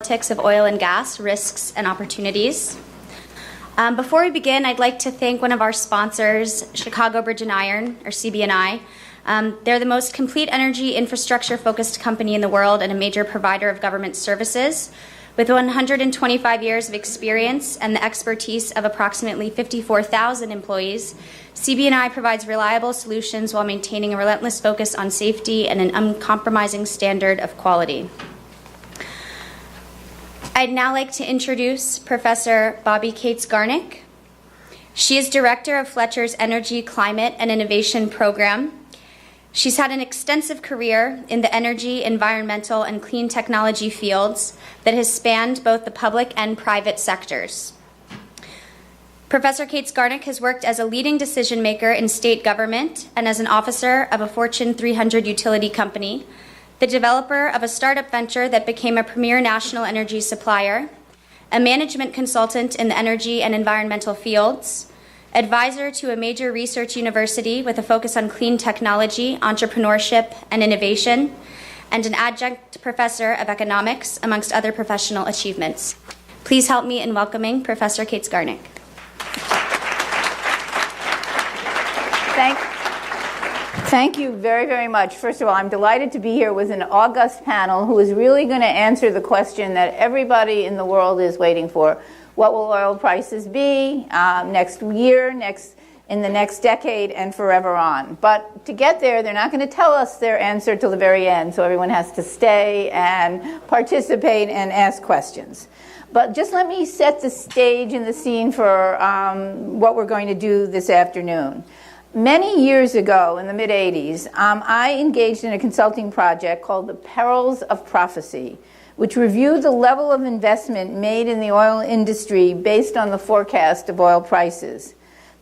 Geopolitics of Oil and Gas, Risks and Opportunities. Before we begin, I'd like to thank one of our sponsors, Chicago Bridge and Iron, or CB&I. They're the most complete energy infrastructure-focused company in the world and a major provider of government services. With 125 years of experience and the expertise of approximately 54,000 employees, CB&I provides reliable solutions while maintaining a relentless focus on safety and an uncompromising standard of quality. I'd now like to introduce Professor Bobby Cates-Garnick. She is Director of Fletcher's Energy, Climate, and Innovation Program. She's had an extensive career in the energy, environmental, and clean technology fields that has spanned both the public and private sectors. Professor Cates-Garnick has worked as a leading decision maker in state government and as an officer of a Fortune 300 utility company, the developer of a startup venture that became a premier national energy supplier, a management consultant in the energy and environmental fields, advisor to a major research university with a focus on clean technology, entrepreneurship, and innovation, and an adjunct professor of economics, amongst other professional achievements. Please help me in welcoming Professor Cates-Garnick. Thank you very, very much. First of all, I'm delighted to be here with an august panel who is really going to answer the question that everybody in the world is waiting for. What will oil prices be next year, in the next decade, and forever on? But to get there, they're not going to tell us their answer till the very end, so everyone has to stay and participate and ask questions. But just let me set the stage and the scene for what we're going to do this afternoon. Many years ago, in the mid-'80s, I engaged in a consulting project called The Perils of Prophecy, which reviewed the level of investment made in the oil industry based on the forecast of oil prices.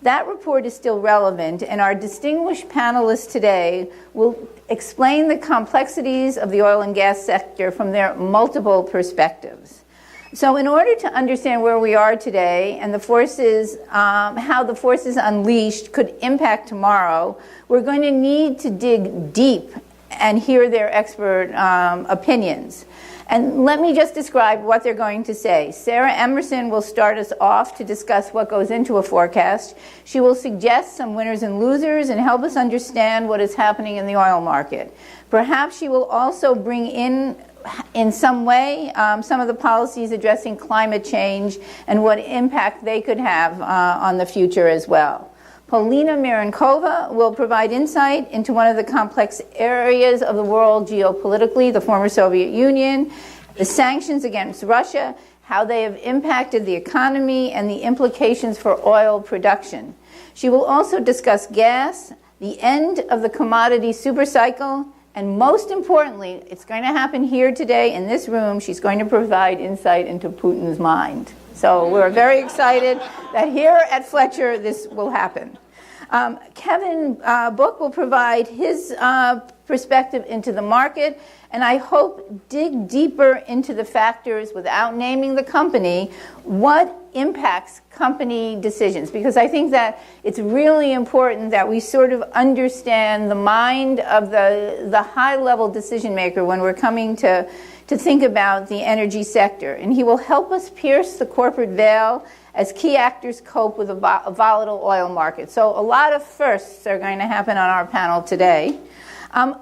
That report is still relevant, and our distinguished panelists today will explain the complexities of the oil and gas sector from their multiple perspectives. So in order to understand where we are today and the forces, how the forces unleashed could impact tomorrow, we're going to need to dig deep and hear their expert opinions. And let me just describe what they're going to say. Sarah Emerson will start us off to discuss what goes into a forecast. She will suggest some winners and losers and help us understand what is happening in the oil market. Perhaps she will also bring in some way, some of the policies addressing climate change and what impact they could have on the future as well. Polina Mirenkova will provide insight into one of the complex areas of the world geopolitically, the former Soviet Union, the sanctions against Russia, how they have impacted the economy, and the implications for oil production. She will also discuss gas, the end of the commodity supercycle, and most importantly, it's going to happen here today in this room. She's going to provide insight into Putin's mind. So we're very excited that here at Fletcher this will happen. Kevin Book will provide his perspective into the market, and I hope dig deeper into the factors without naming the company, what impacts company decisions, because I think that it's really important that we sort of understand the mind of the high-level decision maker when we're coming to think about the energy sector. And he will help us pierce the corporate veil as key actors cope with a volatile oil market. So a lot of firsts are going to happen on our panel today.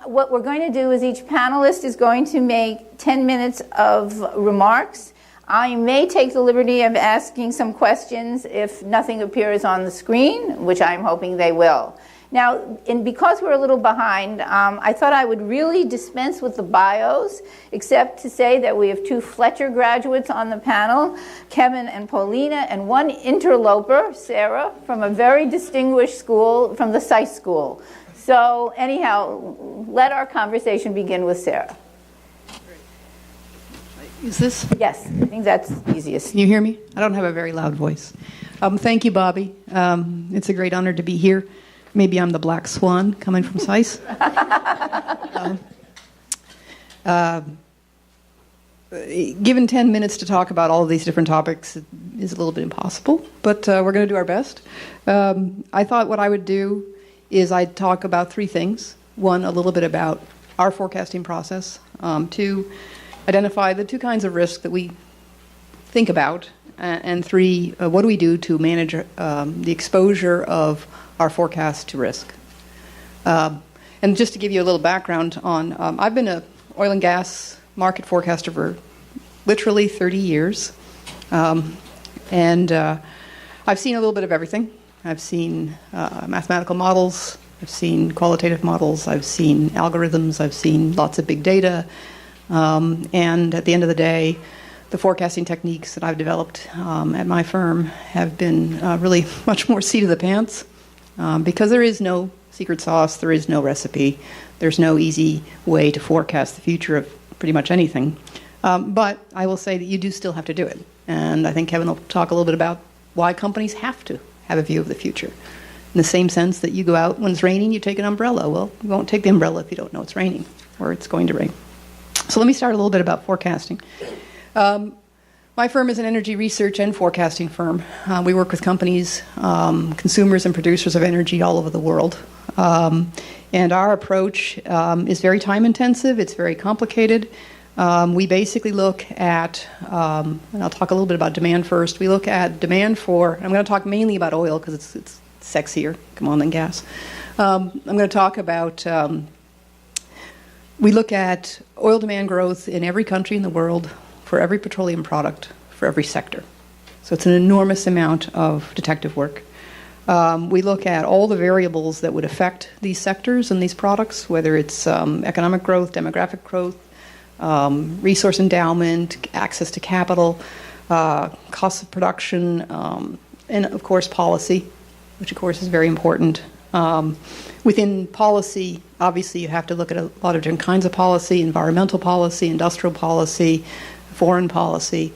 What we're going to do is each panelist is going to make 10 minutes of remarks. I may take the liberty of asking some questions if nothing appears on the screen, which I'm hoping they will. Now, because we're a little behind, I thought I would really dispense with the bios, except to say that we have 2 Fletcher graduates on the panel, Kevin and Paulina, and 1 interloper, Sarah, from a very distinguished school, from the SICE school. So anyhow, let our conversation begin with Sarah. Is this? Yes, I think that's easiest. Can you hear me? I don't have a very loud voice. Thank you, Bobby. It's a great honor to be here. Maybe I'm the black swan coming from SICE. Given 10 minutes to talk about all of these different topics is a little bit impossible, but we're going to do our best. I thought what I would do is I'd talk about 3 things. 1, a little bit about our forecasting process. 2, identify the two kinds of risk that we think about, and three, what do we do to manage the exposure of our forecast to risk. And just to give you a little background on, I've been an oil and gas market forecaster for literally 30 years. And I've seen a little bit of everything. I've seen mathematical models, I've seen qualitative models, I've seen algorithms, I've seen lots of big data. And at the end of the day, the forecasting techniques that I've developed at my firm have been really much more seat of the pants, because there is no secret sauce, there is no recipe, there's no easy way to forecast the future of pretty much anything. But I will say that you do still have to do it. And I think Kevin will talk a little bit about why companies have to have a view of the future. In the same sense that you go out when it's raining, you take an umbrella. Well, you won't take the umbrella if you don't know it's raining or it's going to rain. So let me start a little bit about forecasting. My firm is an energy research and forecasting firm. We work with companies, consumers and producers of energy all over the world. And our approach is very time intensive, it's very complicated. We basically look at, and I'll talk a little bit about demand first. We look at demand for, I'm going to talk mainly about oil because it's sexier, come on, than gas. I'm going to talk about, we look at oil demand growth in every country in the world for every petroleum product, for every sector. So it's an enormous amount of detective work. We look at all the variables that would affect these sectors and these products, whether it's economic growth, demographic growth, resource endowment, access to capital, costs of production, and of course policy, which of course is very important. Within policy, obviously you have to look at a lot of different kinds of policy, environmental policy, industrial policy, foreign policy,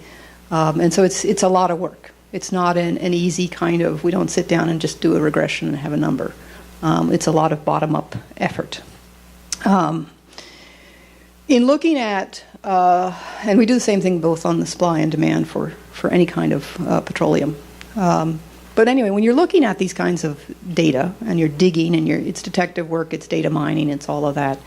and so it's a lot of work. It's not an easy kind of, we don't sit down and just do a regression and have a number. It's a lot of bottom-up effort. In looking at, and we do the same thing both on the supply and demand for any kind of petroleum. But anyway, when you're looking at these kinds of data and you're digging and it's detective work, it's data mining, it's all of that.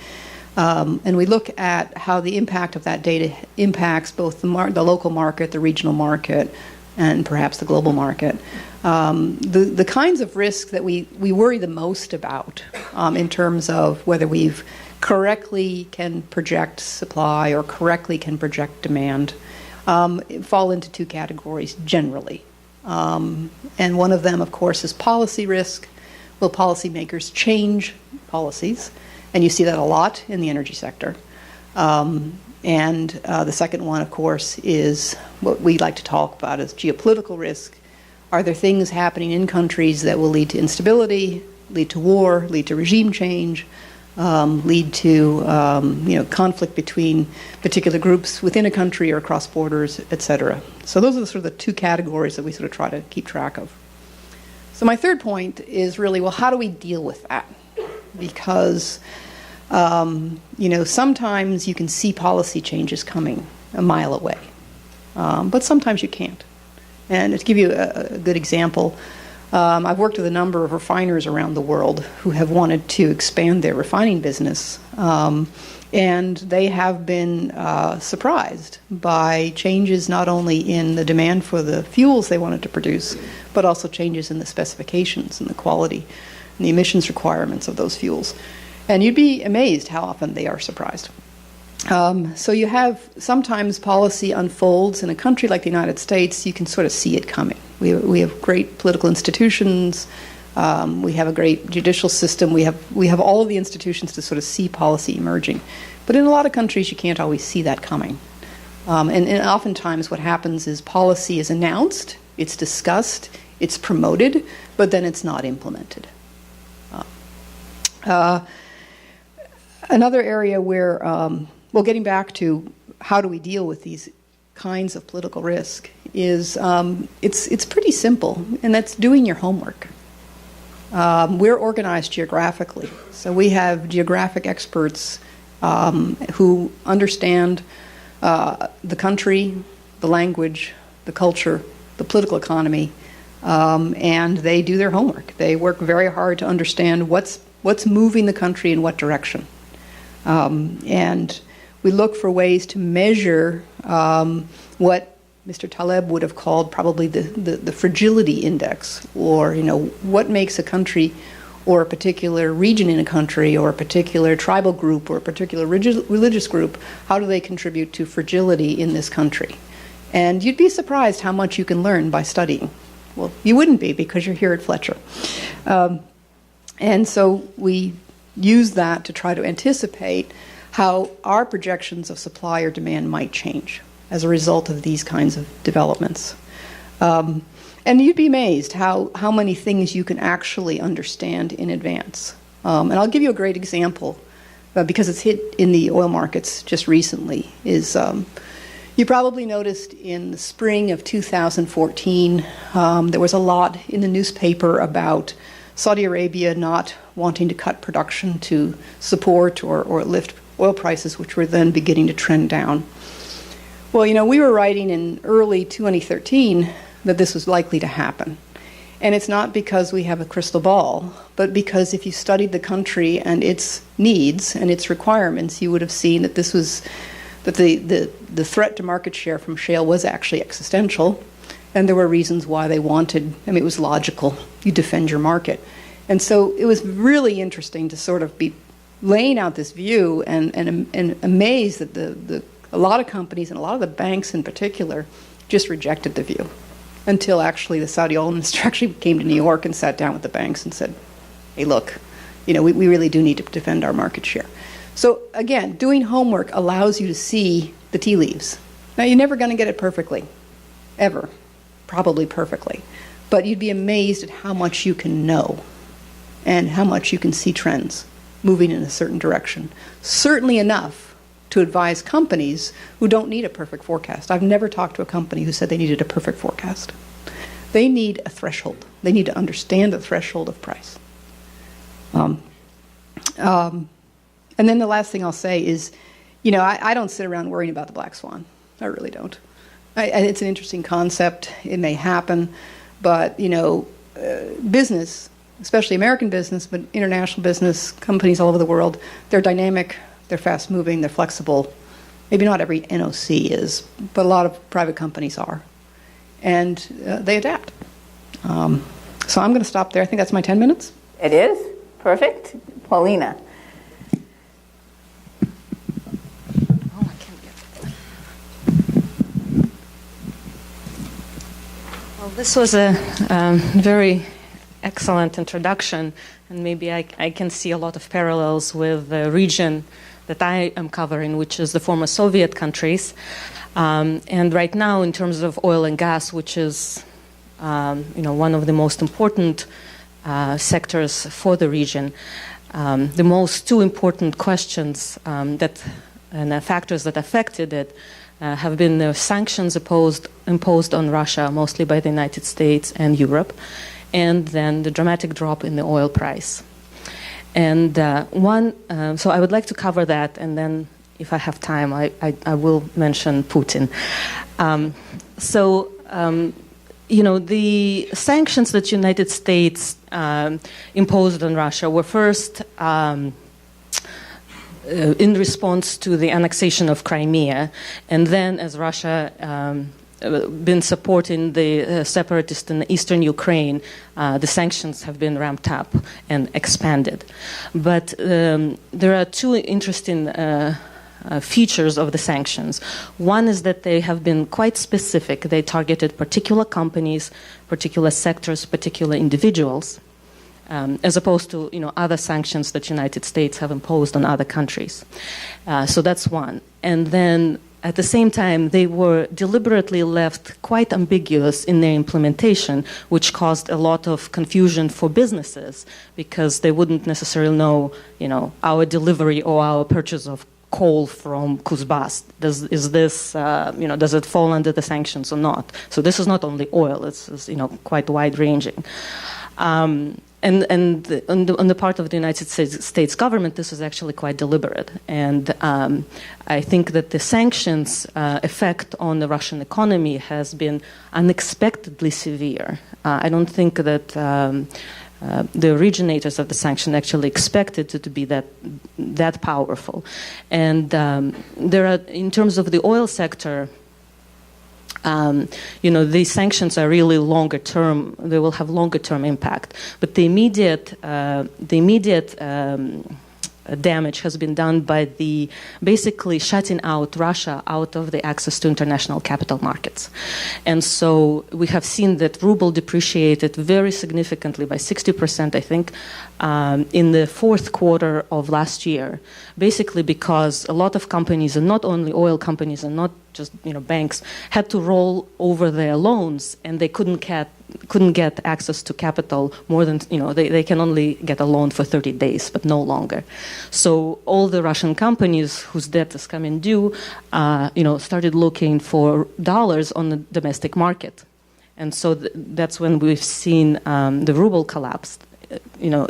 And we look at how the impact of that data impacts both the local market, the regional market, and perhaps the global market. The kinds of risks that we worry the most about in terms of whether we've correctly can project supply or correctly can project demand fall into two categories generally. And one of them, of course, is policy risk. Will policymakers change policies? And you see that a lot in the energy sector. And the second one, of course, is what we like to talk about as geopolitical risk. Are there things happening in countries that will lead to instability, lead to war, lead to regime change, lead to conflict between particular groups within a country or across borders, et cetera? So those are sort of the two categories that we sort of try to keep track of. So my third point is really, well, how do we deal with that? Because sometimes you can see policy changes coming a mile away, but sometimes you can't. And to give you a good example, I've worked with a number of refiners around the world who have wanted to expand their refining business, and they have been surprised by changes not only in the demand for the fuels they wanted to produce, but also changes in the specifications and the quality and the emissions requirements of those fuels. And you'd be amazed how often they are surprised. So you have sometimes policy unfolds in a country like the United States, you can sort of see it coming. We have great political institutions, we have a great judicial system, we have all of the institutions to sort of see policy emerging. But in a lot of countries you can't always see that coming. And oftentimes what happens is policy is announced, it's discussed, it's promoted, but then it's not implemented. Another area where, getting back to how do we deal with these kinds of political risk is it's pretty simple, and that's doing your homework. We're organized geographically, so we have geographic experts who understand the country, the language, the culture, the political economy, and they do their homework. They work very hard to understand what's moving the country in what direction. And We look for ways to measure what Mr. Taleb would have called probably the fragility index, or what makes a country or a particular region in a country or a particular tribal group or a particular religious group, how do they contribute to fragility in this country? And you'd be surprised how much you can learn by studying. Well, you wouldn't be, because you're here at Fletcher. And so we use that to try to anticipate how our projections of supply or demand might change as a result of these kinds of developments. And you'd be amazed how many things you can actually understand in advance. And I'll give you a great example, because it's hit in the oil markets just recently, is you probably noticed in the spring of 2014, there was a lot in the newspaper about Saudi Arabia not wanting to cut production to support or lift oil prices, which were then beginning to trend down. Well, we were writing in early 2013 that this was likely to happen. And it's not because we have a crystal ball, but because if you studied the country and its needs and its requirements, you would have seen that the threat to market share from shale was actually existential, and there were reasons why they wanted, it was logical, you defend your market. And so it was really interesting to sort of be laying out this view and amazed that a lot of companies and a lot of the banks in particular just rejected the view, until actually the Saudi oil minister actually came to New York and sat down with the banks and said, hey, look, we really do need to defend our market share. So again, doing homework allows you to see the tea leaves. Now, you're never going to get it perfectly, ever, probably perfectly. But you'd be amazed at how much you can know and how much you can see trends moving in a certain direction. Certainly enough to advise companies who don't need a perfect forecast. I've never talked to a company who said they needed a perfect forecast. They need a threshold. They need to understand the threshold of price. And then the last thing I'll say is, I don't sit around worrying about the black swan. I really don't. It's an interesting concept. It may happen. But, business, especially American business, but international business, companies all over the world, they're dynamic, they're fast-moving, they're flexible. Maybe not every NOC is, but a lot of private companies are. And they adapt. So I'm going to stop there. I think that's my 10 minutes. It is. Perfect. Paulina. Well, this was a very excellent introduction, and maybe I can see a lot of parallels with the region that I am covering, which is the former Soviet countries. And right now, in terms of oil and gas, which is one of the most important sectors for the region, the two important questions and the factors that affected it have been the sanctions imposed on Russia, mostly by the United States and Europe, and then the dramatic drop in the oil price. And so I would like to cover that, and then if I have time, I will mention Putin. The sanctions that the United States imposed on Russia were first in response to the annexation of Crimea, and then as Russia been supporting the separatists in eastern Ukraine, the sanctions have been ramped up and expanded. But there are two interesting features of the sanctions. One is that they have been quite specific. They targeted particular companies, particular sectors, particular individuals, as opposed to other sanctions that the United States have imposed on other countries. So that's one. And then at the same time, they were deliberately left quite ambiguous in their implementation, which caused a lot of confusion for businesses because they wouldn't necessarily know, our delivery or our purchase of coal from Kuzbas. Does it fall under the sanctions or not? So this is not only oil; it's quite wide-ranging. And on the part of the United States government, this is actually quite deliberate. And I think that the sanctions effect on the Russian economy has been unexpectedly severe. I don't think that the originators of the sanction actually expected it to be that powerful. And there are, in terms of the oil sector, these sanctions are really longer term. They will have longer term impact. But the immediate damage has been done by basically shutting out Russia out of the access to international capital markets. And so we have seen that ruble depreciated very significantly by 60%, I think, in the fourth quarter of last year, basically because a lot of companies, and not only oil companies and not just banks, had to roll over their loans, and they couldn't get access to capital more than, they can only get a loan for 30 days, but no longer. So all the Russian companies whose debt is coming due, started looking for dollars on the domestic market. And so that's when we've seen the ruble collapse,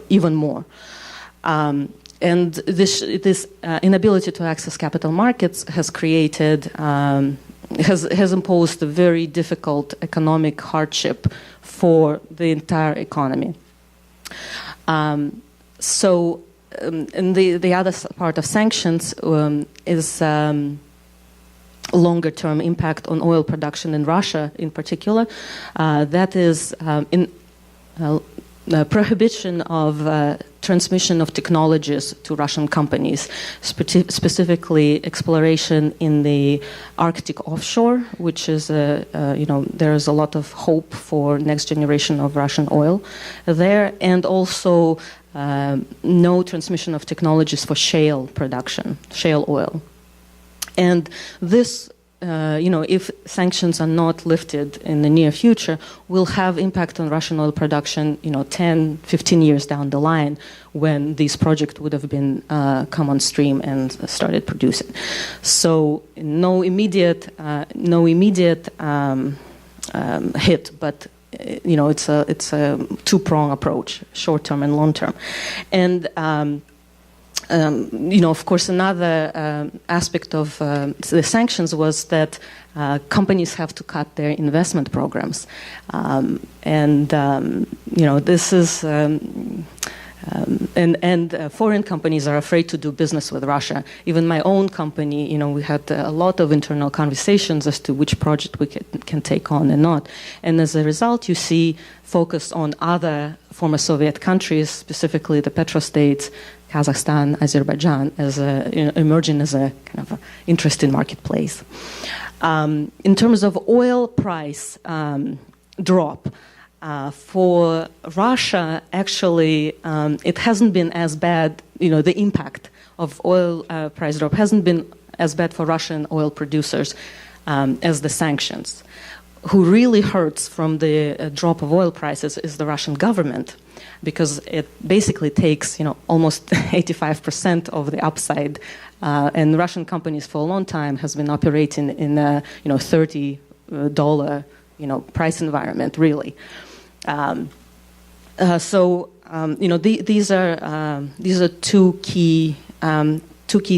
even more. And this inability to access capital markets has created, has imposed a very difficult economic hardship for the entire economy. And the other part of sanctions is longer-term impact on oil production in Russia, in particular. That is prohibition of transmission of technologies to Russian companies, specifically exploration in the Arctic offshore, which is there is a lot of hope for next generation of Russian oil there, and also no transmission of technologies for shale production, shale oil. And this, if sanctions are not lifted in the near future, will have impact on Russian oil production, 10, 15 years down the line, when these projects would have been come on stream and started producing. So no immediate hit, but it's a two-prong approach, short-term and long-term. And of course, another aspect of the sanctions was that companies have to cut their investment programs, this is. Foreign companies are afraid to do business with Russia. Even my own company, we had a lot of internal conversations as to which project we can take on and not. And as a result, you see focus on other former Soviet countries, specifically the petrostates, Kazakhstan, Azerbaijan, as emerging as a kind of interesting marketplace. In terms of oil price drop, for Russia, actually, it hasn't been as bad. The impact of oil price drop hasn't been as bad for Russian oil producers as the sanctions. Who really hurts from the drop of oil prices is the Russian government, because it basically takes, almost 85% of the upside. And Russian companies for a long time has been operating in a, $30, price environment, really. These are two key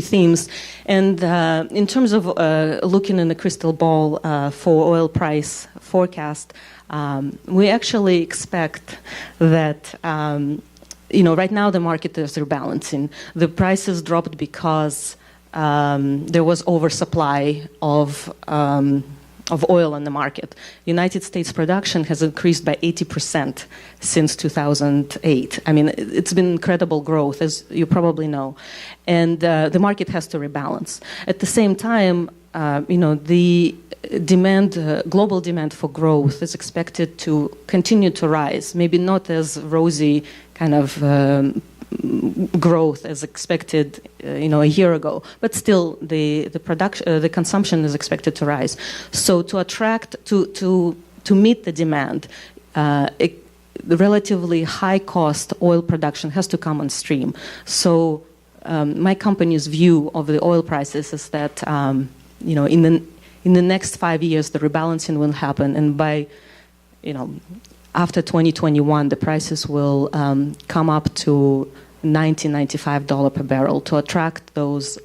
themes. And in terms of looking in the crystal ball for oil price forecast, we actually expect that, right now the market is rebalancing. The prices dropped because there was oversupply of oil on the market. United States production has increased by 80% since 2008. I mean, it's been incredible growth, as you probably know. And the market has to rebalance. At the same time, the global demand for growth is expected to continue to rise, maybe not as rosy kind of growth as expected, a year ago, but still the consumption is expected to rise. So to meet the demand, the relatively high cost oil production has to come on stream. So my company's view of the oil prices is that in the next 5 years the rebalancing will happen, and by after 2021 the prices will come up to $90-95 per barrel to attract those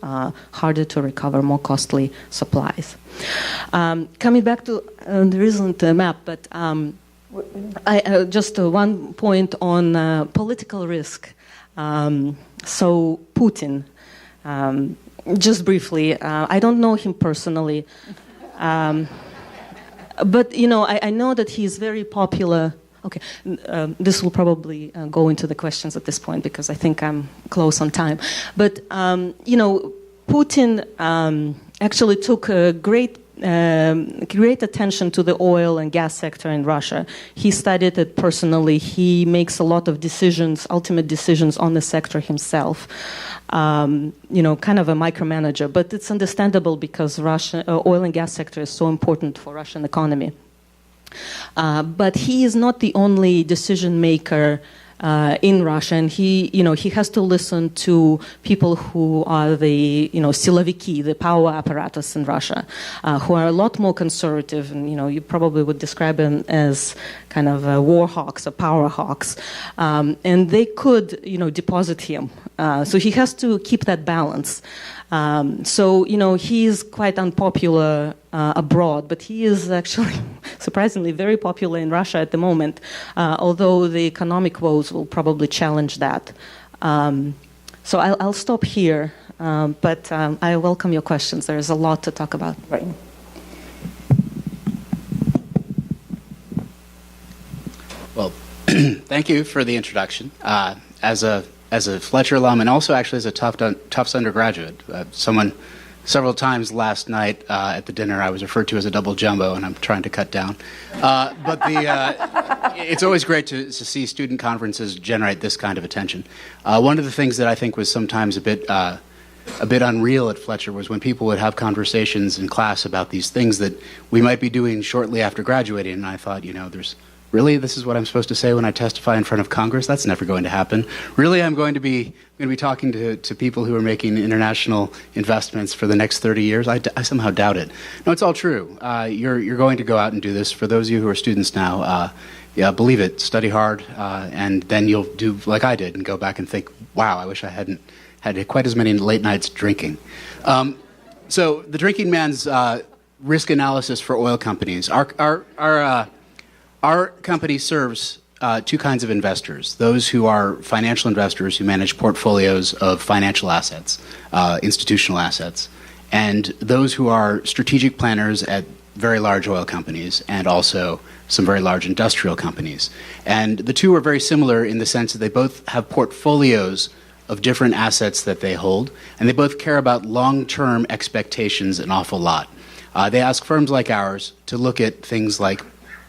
harder to recover, more costly supplies. Coming back to there isn't a map, but Just one point on political risk. So Putin, just briefly, I don't know him personally, but I know that he's very popular. Okay, this will probably go into the questions at this point because I think I'm close on time. But Putin actually took a great attention to the oil and gas sector in Russia. He studied it personally. He makes a lot of decisions, ultimate decisions on the sector himself. Kind of a micromanager, but it's understandable because Russia oil and gas sector is so important for Russian economy. But he is not the only decision maker in Russia, and he has to listen to people who are the siloviki, the power apparatus in Russia, who are a lot more conservative, and you probably would describe them as kind of war hawks or power hawks, and they could deposit him. So he has to keep that balance. He is quite unpopular abroad, but he is actually surprisingly very popular in Russia at the moment, although the economic woes will probably challenge that. So I'll stop here, but I welcome your questions. There's a lot to talk about. Right. Well, thank you for the introduction. As a Fletcher alum, and also actually as a Tufts undergraduate, someone several times last night at the dinner I was referred to as a double jumbo, and I'm trying to cut down. But it's always great to see student conferences generate this kind of attention. One of the things that I think was sometimes a bit unreal at Fletcher was when people would have conversations in class about these things that we might be doing shortly after graduating, and I thought, really, this is what I'm supposed to say when I testify in front of Congress? That's never going to happen. Really, I'm going to be talking to people who are making international investments for the next 30 years. I somehow doubt it. No, it's all true. You're going to go out and do this. For those of you who are students now, believe it, study hard, and then you'll do like I did and go back and think, wow, I wish I hadn't had quite as many late nights drinking. So the drinking man's risk analysis for oil companies. Our company serves two kinds of investors: those who are financial investors who manage portfolios of financial assets, institutional assets, and those who are strategic planners at very large oil companies and also some very large industrial companies. And the two are very similar in the sense that they both have portfolios of different assets that they hold, and they both care about long-term expectations an awful lot. They ask firms like ours to look at things like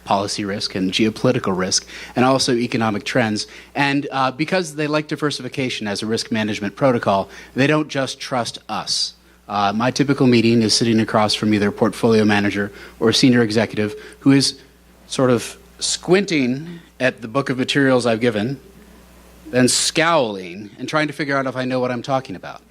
policy risk and geopolitical risk, and also economic trends. And because they like diversification as a risk management protocol, they don't just trust us. My typical meeting is sitting across from either a portfolio manager or a senior executive who is sort of squinting at the book of materials I've given, then scowling and trying to figure out if I know what I'm talking about.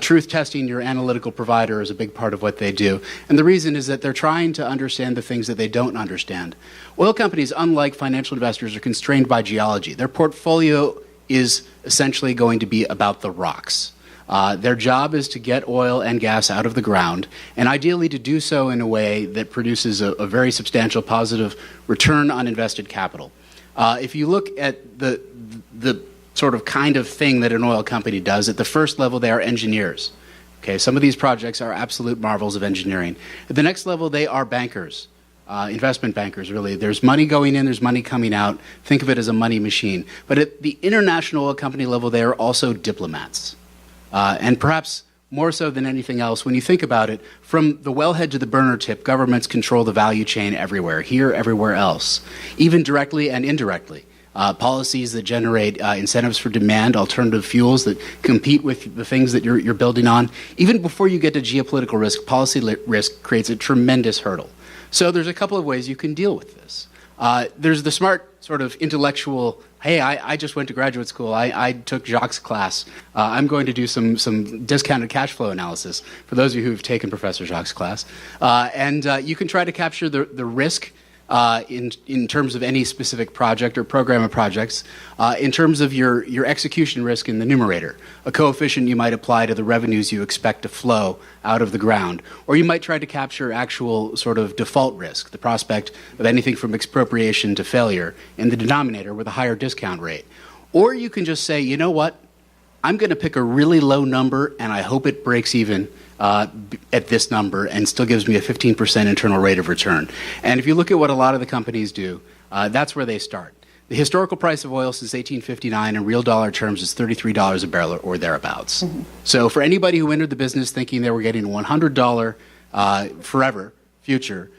Truth testing your analytical provider is a big part of what they do. And the reason is that they're trying to understand the things that they don't understand. Oil companies, unlike financial investors, are constrained by geology. Their portfolio is essentially going to be about the rocks. Their job is to get oil and gas out of the ground, and ideally to do so in a way that produces a very substantial positive return on invested capital. If you look at the sort of kind of thing that an oil company does, at the first level they are engineers. Okay, some of these projects are absolute marvels of engineering. At the next level they are bankers, investment bankers really. There's money going in, there's money coming out. Think of it as a money machine. But at the international oil company level they are also diplomats. And perhaps more so than anything else, when you think about it, from the wellhead to the burner tip, governments control the value chain everywhere, here, everywhere else, even directly and indirectly. Policies that generate incentives for demand, alternative fuels that compete with the things that you're building on. Even before you get to geopolitical risk, policy risk creates a tremendous hurdle. So there's a couple of ways you can deal with this. There's the smart sort of intellectual, hey, I just went to graduate school. I took Jacques' class. I'm going to do some discounted cash flow analysis, for those of you who've taken Professor Jacques' class. And you can try to capture the risk in terms of any specific project or program of projects, in terms of your execution risk in the numerator, a coefficient you might apply to the revenues you expect to flow out of the ground. Or you might try to capture actual sort of default risk, the prospect of anything from expropriation to failure in the denominator with a higher discount rate. Or you can just say, you know what, I'm going to pick a really low number and I hope it breaks even at this number and still gives me a 15% internal rate of return. And if you look at what a lot of the companies do, that's where they start. The historical price of oil since 1859 in real dollar terms is $33 a barrel or thereabouts. Mm-hmm. So for anybody who entered the business thinking they were getting a $100 forever future,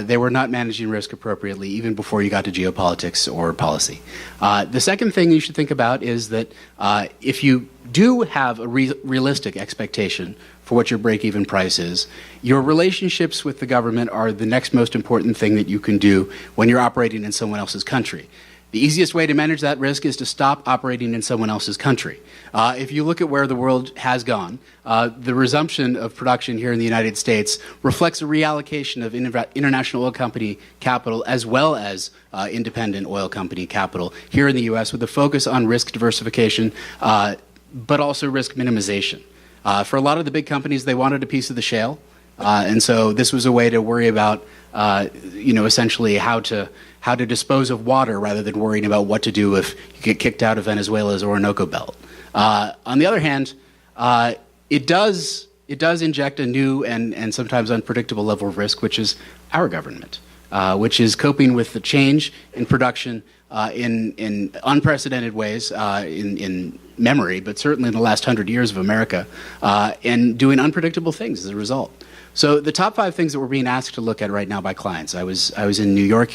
they were not managing risk appropriately even before you got to geopolitics or policy. The second thing you should think about is that if you do have a realistic expectation for what your break-even price is, your relationships with the government are the next most important thing that you can do when you're operating in someone else's country. The easiest way to manage that risk is to stop operating in someone else's country. If you look at where the world has gone, the resumption of production here in the United States reflects a reallocation of international oil company capital as well as independent oil company capital here in the U.S. with a focus on risk diversification, but also risk minimization. For a lot of the big companies, they wanted a piece of the shale, and so this was a way to worry about, essentially how to dispose of water rather than worrying about what to do if you get kicked out of Venezuela's Orinoco Belt. On the other hand, it does inject a new and sometimes unpredictable level of risk, which is our government, which is coping with the change in production in unprecedented ways in memory, but certainly in the last 100 years of America, and doing unpredictable things as a result. So the top 5 things that we're being asked to look at right now by clients. I was in New York.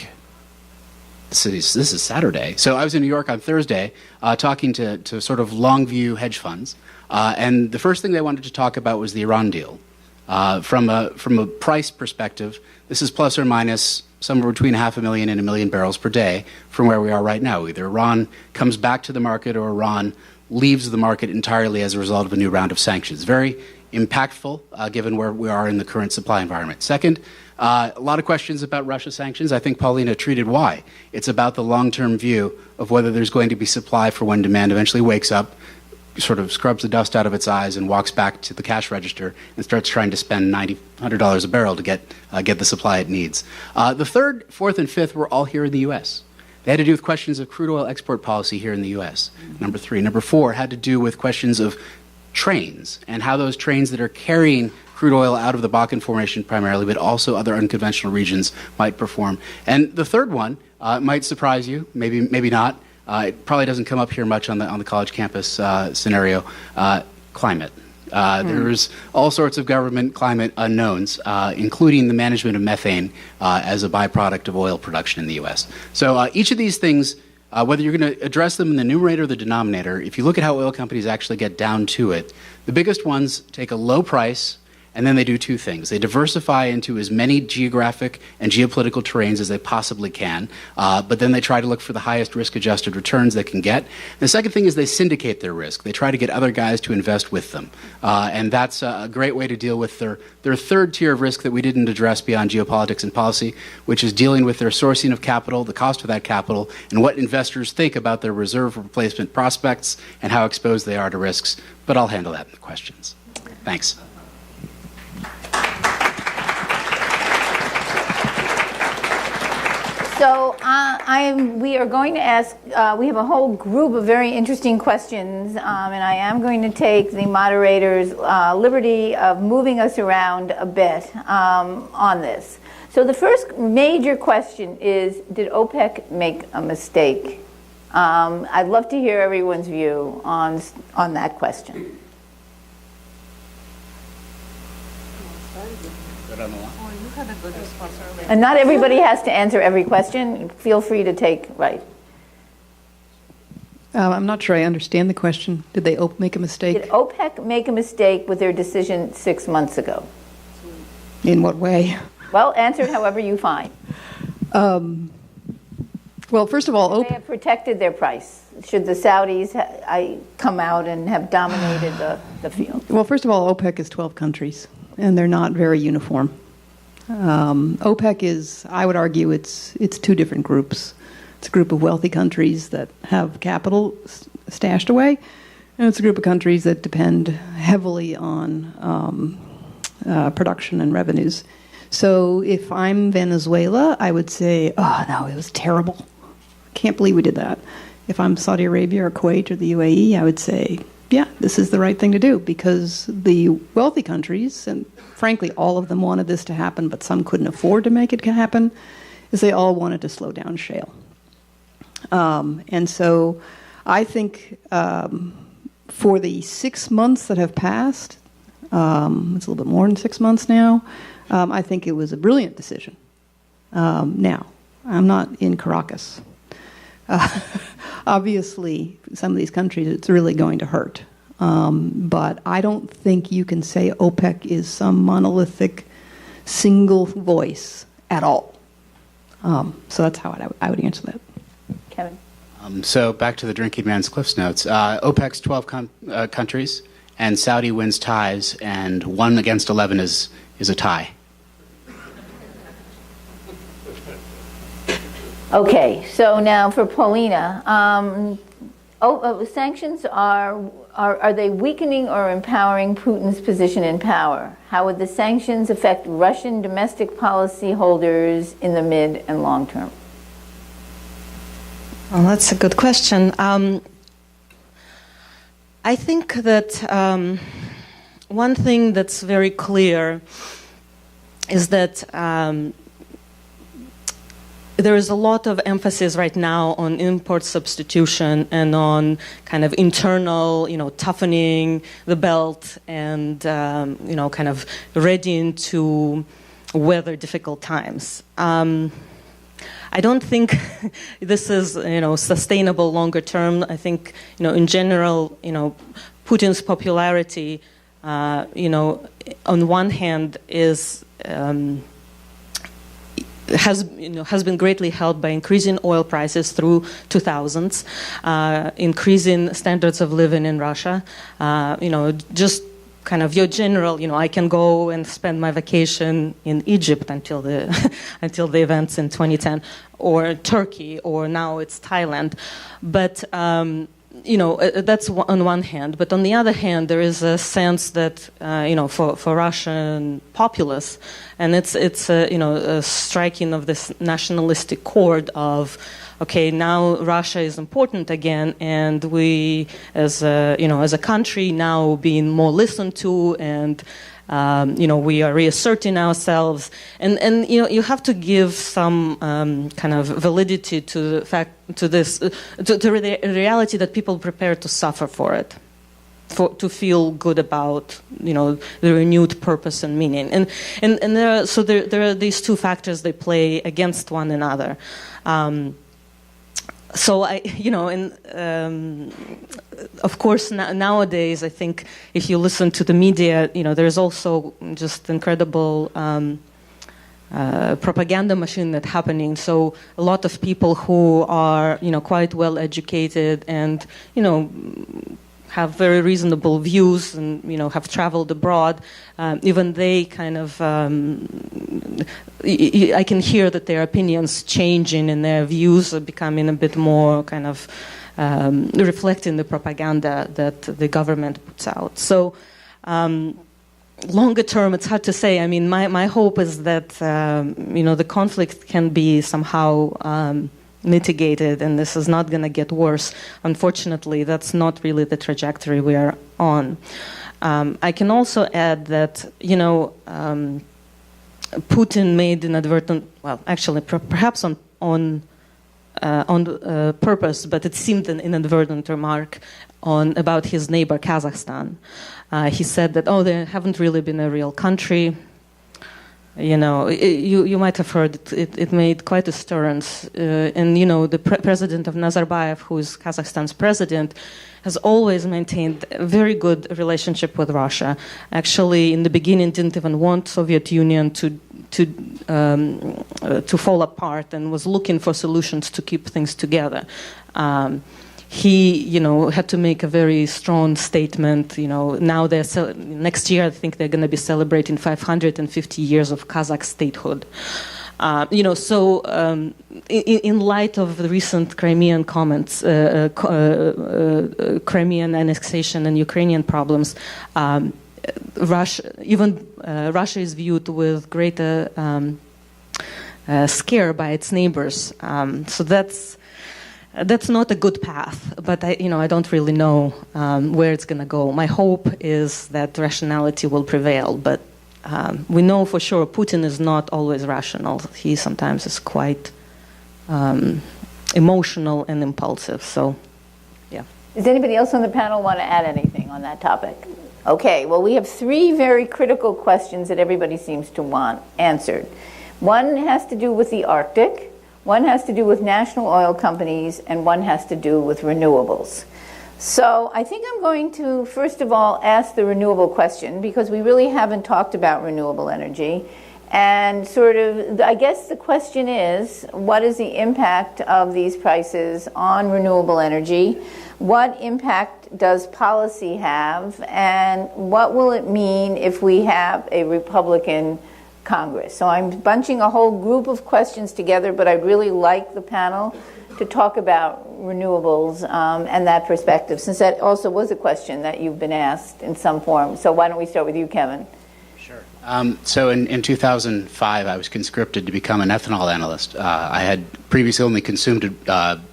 This is Saturday. So I was in New York on Thursday talking to sort of long view hedge funds. And the first thing they wanted to talk about was the Iran deal. From a price perspective, this is plus or minus somewhere between 500,000 and 1 million barrels per day from where we are right now. Either Iran comes back to the market or Iran leaves the market entirely as a result of a new round of sanctions. Very impactful given where we are in the current supply environment. Second, a lot of questions about Russia sanctions. I think Paulina treated why. It's about the long-term view of whether there's going to be supply for when demand eventually wakes up, sort of scrubs the dust out of its eyes and walks back to the cash register and starts trying to spend $100 a barrel to get the supply it needs. The third, fourth, and fifth were all here in the U.S. They had to do with questions of crude oil export policy here in the U.S. Number 3. Number 4 had to do with questions of trains and how those trains that are carrying crude oil out of the Bakken Formation primarily, but also other unconventional regions might perform. And the third one might surprise you, maybe not. It probably doesn't come up here much on the college campus scenario. Climate. There's all sorts of government climate unknowns, including the management of methane as a byproduct of oil production in the U.S. So each of these things, whether you're going to address them in the numerator or the denominator, if you look at how oil companies actually get down to it, the biggest ones take a low price, and then they do 2 things. They diversify into as many geographic and geopolitical terrains as they possibly can, but then they try to look for the highest risk-adjusted returns they can get. The second thing is they syndicate their risk. They try to get other guys to invest with them. And that's a great way to deal with their third tier of risk that we didn't address beyond geopolitics and policy, which is dealing with their sourcing of capital, the cost of that capital, and what investors think about their reserve replacement prospects and how exposed they are to risks. But I'll handle that in the questions. Thanks. So we are going to ask, we have a whole group of very interesting questions, and I am going to take the moderator's liberty of moving us around a bit on this. So the first major question is, did OPEC make a mistake? I'd love to hear everyone's view on that question. And not everybody has to answer every question. Feel free to take, right. I'm not sure I understand the question. Did they make a mistake? Did OPEC make a mistake with their decision 6 months ago? In what way? Well, answer it however you find. Well, first of all, they have protected their price. Should the Saudis come out and have dominated the field? Well, first of all, OPEC is 12 countries, and they're not very uniform. OPEC is, I would argue, it's two different groups. It's a group of wealthy countries that have capital stashed away, and it's a group of countries that depend heavily on production and revenues. So if I'm Venezuela, I would say, oh, no, it was terrible. Can't believe we did that. If I'm Saudi Arabia or Kuwait or the UAE, I would say, yeah, this is the right thing to do, because the wealthy countries, and frankly, all of them wanted this to happen, but some couldn't afford to make it happen, is they all wanted to slow down shale. And so I think for the 6 months that have passed, it's a little bit more than 6 months now, I think it was a brilliant decision. Now, I'm not in Caracas. Obviously, some of these countries, it's really going to hurt. But I don't think you can say OPEC is some monolithic single voice at all. So that's how I would answer that. Kevin? So back to the drinking man's Cliff's Notes. OPEC's 12 countries, and Saudi wins ties, and 1 against 11 is a tie. Okay, so now for Paulina, sanctions are they weakening or empowering Putin's position in power? How would the sanctions affect Russian domestic policy holders in the mid and long term? Well, that's a good question. I think that one thing that's very clear is that there is a lot of emphasis right now on import substitution and on kind of internal, toughening the belt and, kind of readying to weather difficult times. I don't think this is, sustainable longer term. I think, in general, Putin's popularity, on one hand is has been greatly helped by increasing oil prices through 2000s, increasing standards of living in Russia, just kind of your general, I can go and spend my vacation in Egypt until the until the events in 2010, or Turkey, or now it's Thailand. But that's on one hand. But on the other hand, there is a sense that for Russian populace, and it's a striking of this nationalistic chord of, okay, now Russia is important again, and we, as a country, now being more listened to, and we are reasserting ourselves, and you have to give some kind of validity to the fact, to the reality that people are prepared to suffer for it, to feel good about the renewed purpose and meaning, and there are these two factors, they play against one another. So of course, nowadays, I think if you listen to the media, there's also just incredible propaganda machine that's happening. So a lot of people who are, quite well educated and, have very reasonable views and, have traveled abroad, even they kind of, I can hear that their opinions changing and their views are becoming a bit more kind of reflecting the propaganda that the government puts out. So longer term, it's hard to say. I mean, my hope is that, the conflict can be somehow mitigated, and this is not going to get worse. Unfortunately, that's not really the trajectory we are on. I can also add that, Putin made inadvertent, well, actually, perhaps on purpose, but it seemed an inadvertent remark about his neighbor Kazakhstan. He said that, they haven't really been a real country. You might have heard it made quite a stirrance. And, the president of Nazarbayev, who is Kazakhstan's president, has always maintained a very good relationship with Russia. Actually, in the beginning, didn't even want Soviet Union to fall apart, and was looking for solutions to keep things together. he, had to make a very strong statement. Now next year I think they're going to be celebrating 550 years of Kazakh statehood. In light of the recent Crimean comments, Crimean annexation and Ukrainian problems, Russia is viewed with greater scare by its neighbors. So that's not a good path. But I don't really know where it's going to go. My hope is that rationality will prevail, but we know for sure Putin is not always rational. He sometimes is quite emotional and impulsive. So, yeah. Does anybody else on the panel want to add anything on that topic? Okay, well, we have three very critical questions that everybody seems to want answered. One has to do with the Arctic, one has to do with national oil companies, and one has to do with renewables. So I think I'm going to, first of all, ask the renewable question, because we really haven't talked about renewable energy. And I guess the question is, what is the impact of these prices on renewable energy? What impact does policy have? And what will it mean if we have a Republican Congress? So I'm bunching a whole group of questions together, but I'd really like the panel to talk about renewables and that perspective, since that also was a question that you've been asked in some form. So why don't we start with you, Kevin? Sure. So in 2005, I was conscripted to become an ethanol analyst. I had previously only consumed it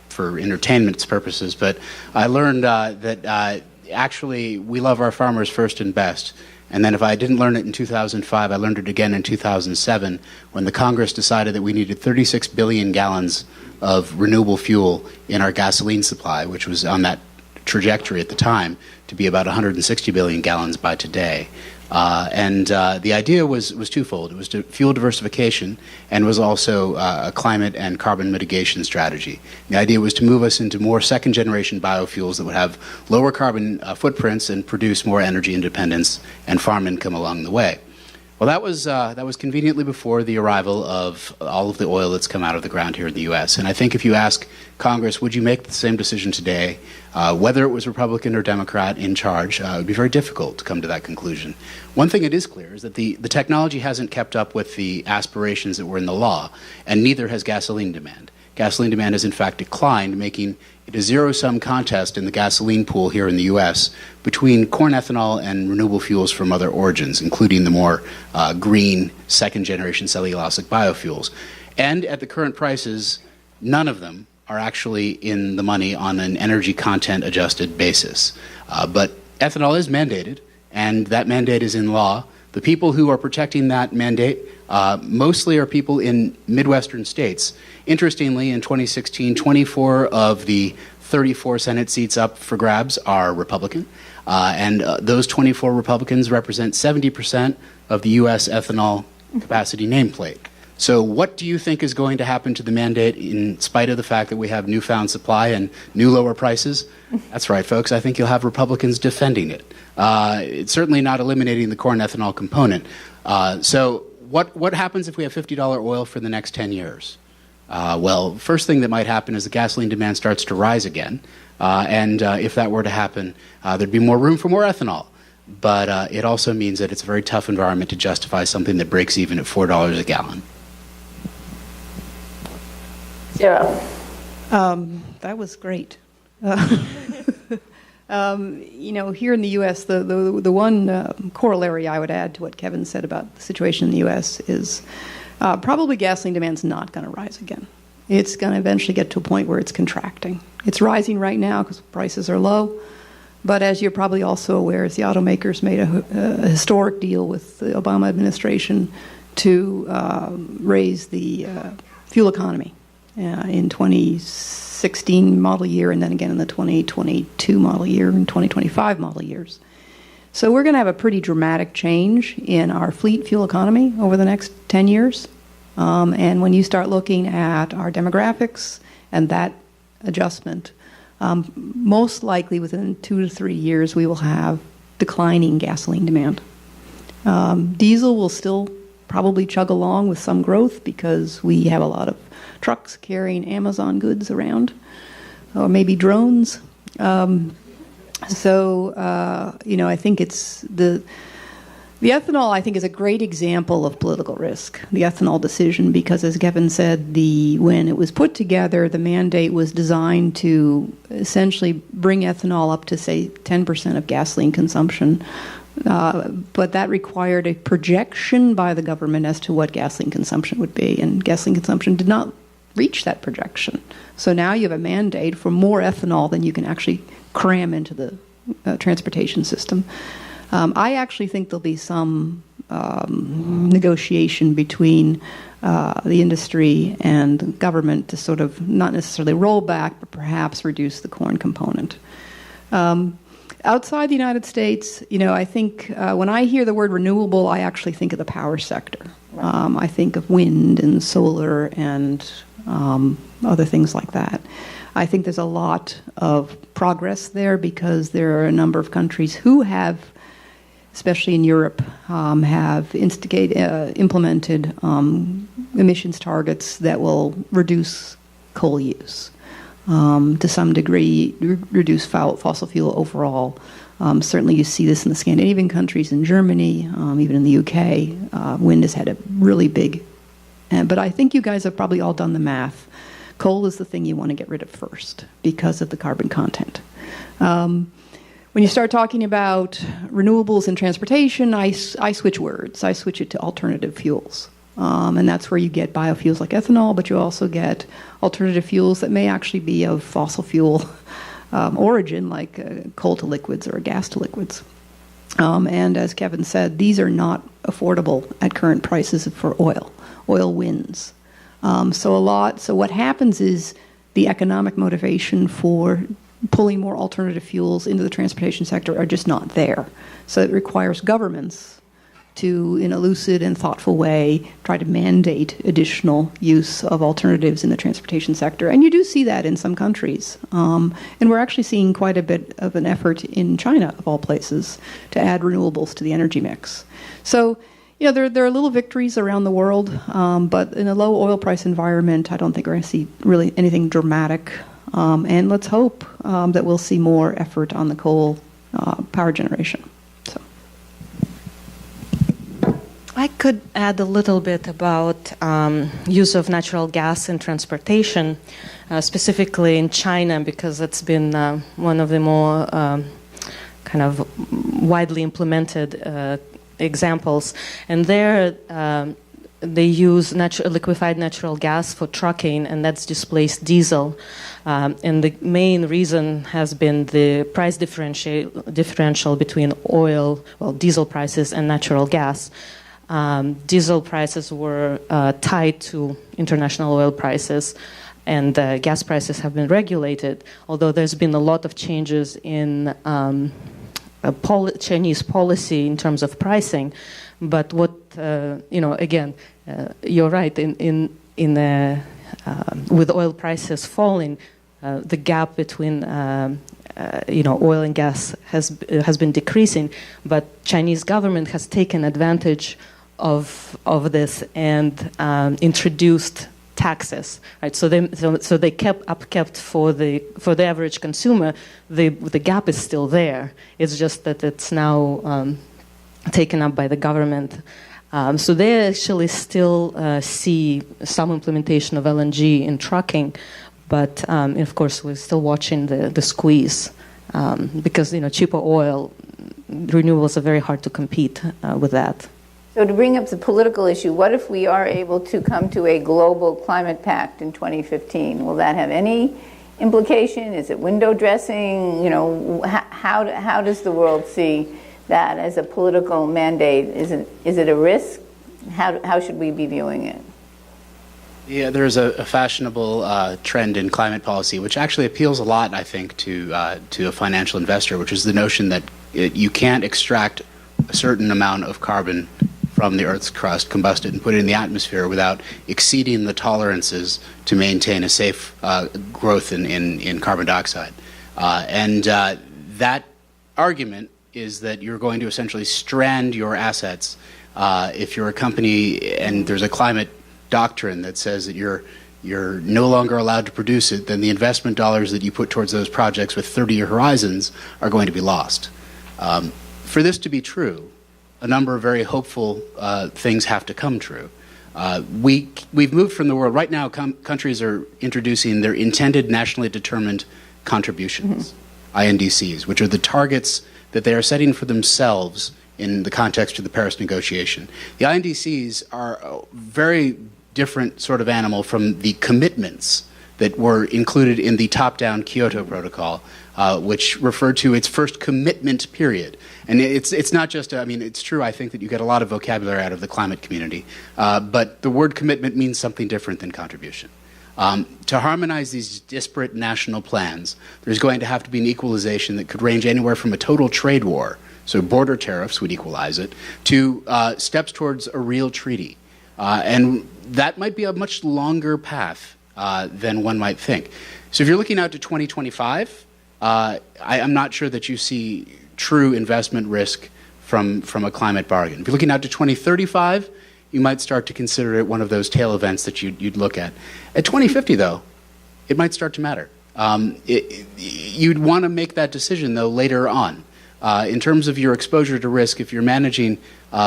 for entertainment purposes, but I learned that actually we love our farmers first and best. And then if I didn't learn it in 2005, I learned it again in 2007 when the Congress decided that we needed 36 billion gallons of renewable fuel in our gasoline supply, which was on that trajectory at the time to be about 160 billion gallons by today. The idea was twofold. It was to fuel diversification and was also a climate and carbon mitigation strategy. The idea was to move us into more second-generation biofuels that would have lower carbon footprints and produce more energy independence and farm income along the way. Well, that was conveniently before the arrival of all of the oil that's come out of the ground here in the U.S. And I think if you ask Congress, would you make the same decision today, whether it was Republican or Democrat in charge, it would be very difficult to come to that conclusion. One thing that is clear is that the technology hasn't kept up with the aspirations that were in the law, and neither has gasoline demand. Gasoline demand has in fact declined, making it a zero-sum contest in the gasoline pool here in the U.S. between corn ethanol and renewable fuels from other origins, including the more green second-generation cellulosic biofuels. And at the current prices, none of them are actually in the money on an energy content adjusted basis. But ethanol is mandated, and that mandate is in law. The people who are protecting that mandate mostly are people in Midwestern states. Interestingly, in 2016, 24 of the 34 Senate seats up for grabs are Republican. And those 24 Republicans represent 70% of the U.S. ethanol capacity nameplate. So what do you think is going to happen to the mandate in spite of the fact that we have newfound supply and new lower prices? That's right, folks. I think you'll have Republicans defending it. It's certainly not eliminating the corn ethanol component. So what happens if we have $50 oil for the next 10 years? Well, first thing that might happen is the gasoline demand starts to rise again. And if that were to happen, there'd be more room for more ethanol. But it also means that it's a very tough environment to justify something that breaks even at $4 a gallon. Sarah. That was great. Here in the U.S., the one corollary I would add to what Kevin said about the situation in the U.S. is probably gasoline demand's not going to rise again. It's going to eventually get to a point where it's contracting. It's rising right now because prices are low, but as you're probably also aware, the automakers made a historic deal with the Obama administration to raise the fuel economy in 2016 model year, and then again in the 2022 model year and 2025 model years. So we're going to have a pretty dramatic change in our fleet fuel economy over the next 10 years. And when you start looking at our demographics and that adjustment, most likely within 2 to 3 years we will have declining gasoline demand. Diesel will still probably chug along with some growth because we have a lot of trucks carrying Amazon goods around. or maybe drones. I think it's the ethanol, I think, is a great example of political risk, the ethanol decision, because as Kevin said, when it was put together, the mandate was designed to essentially bring ethanol up to, say, 10% of gasoline consumption. But that required a projection by the government as to what gasoline consumption would be, and gasoline consumption did not reach that projection. So now you have a mandate for more ethanol than you can actually cram into the transportation system. I actually think there'll be some negotiation between the industry and the government to sort of not necessarily roll back, but perhaps reduce the corn component. Outside the United States, I think when I hear the word renewable, I actually think of the power sector. I think of wind and solar and other things like that. I think there's a lot of progress there because there are a number of countries who have, especially in Europe, have implemented emissions targets that will reduce coal use. To some degree, reduce fossil fuel overall. Certainly you see this in the Scandinavian countries, in Germany, even in the UK. Wind has had a really big, but I think you guys have probably all done the math. Coal is the thing you want to get rid of first because of the carbon content. When you start talking about renewables and transportation, I switch words. I switch it to alternative fuels. And that's where you get biofuels like ethanol, but you also get alternative fuels that may actually be of fossil fuel origin, like coal to liquids or gas to liquids. And as Kevin said, these are not affordable at current prices for oil. Oil wins. So what happens is the economic motivation for pulling more alternative fuels into the transportation sector are just not there. So it requires governments to, in a lucid and thoughtful way, try to mandate additional use of alternatives in the transportation sector. And you do see that in some countries. And we're actually seeing quite a bit of an effort in China, of all places, to add renewables to the energy mix. So, there are little victories around the world, but in a low oil price environment, I don't think we're going to see really anything dramatic. And let's hope that we'll see more effort on the coal power generation. So, I could add a little bit about use of natural gas in transportation, specifically in China, because it's been one of the more kind of widely implemented examples. And there they use liquefied natural gas for trucking, and that's displaced diesel. And the main reason has been the price differential between diesel prices and natural gas. Diesel prices were tied to international oil prices, and gas prices have been regulated, although there's been a lot of changes in Chinese policy in terms of pricing. But what, again, you're right, with oil prices falling, the gap between oil and gas has been decreasing, but Chinese government has taken advantage of this and introduced taxes, right? So they kept for the average consumer, the gap is still there. It's just that it's now taken up by the government. So they actually still see some implementation of LNG in trucking, but of course we're still watching the squeeze because cheaper oil, renewables are very hard to compete with that. So to bring up the political issue, what if we are able to come to a global climate pact in 2015? Will that have any implication? Is it window dressing? How does the world see that as a political mandate? Is it a risk? How should we be viewing it? Yeah, there's a fashionable trend in climate policy, which actually appeals a lot, I think, to a financial investor, which is the notion that you can't extract a certain amount of carbon from the Earth's crust, combust it, and put it in the atmosphere without exceeding the tolerances to maintain a safe growth in carbon dioxide. And that argument is that you're going to essentially strand your assets if you're a company and there's a climate doctrine that says that you're you're no longer allowed to produce it, then the investment dollars that you put towards those projects with 30-year horizons are going to be lost. For this to be true, a number of very hopeful things have to come true. We've moved from the world. Right now, countries are introducing their intended nationally determined contributions, INDCs, which are the targets that they are setting for themselves in the context of the Paris negotiation. The INDCs are a very different sort of animal from the commitments that were included in the top-down Kyoto Protocol, which referred to its first commitment period. And it's not just, I mean, it's true, I think, that you get a lot of vocabulary out of the climate community, but the word commitment means something different than contribution. To harmonize these disparate national plans, there's going to have to be an equalization that could range anywhere from a total trade war, so border tariffs would equalize it, to steps towards a real treaty. And that might be a much longer path than one might think. So if you're looking out to 2025, I'm not sure that you see true investment risk from a climate bargain. If you're looking out to 2035, you might start to consider it one of those tail events that you'd look at. At 2050, though, it might start to matter. You'd want to make that decision, though, later on. In terms of your exposure to risk, if you're managing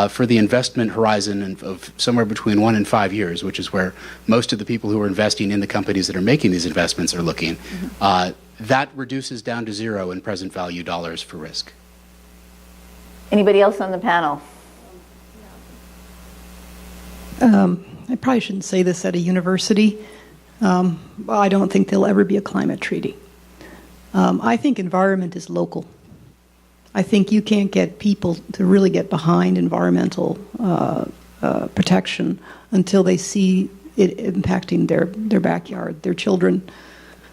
for the investment horizon of somewhere between 1 and 5 years, which is where most of the people who are investing in the companies that are making these investments are looking, that reduces down to zero in present value dollars for risk. Anybody else on the panel? I probably shouldn't say this at a university. I don't think there'll ever be a climate treaty. I think environment is local. I think you can't get people to really get behind environmental protection until they see it impacting their backyard, their children,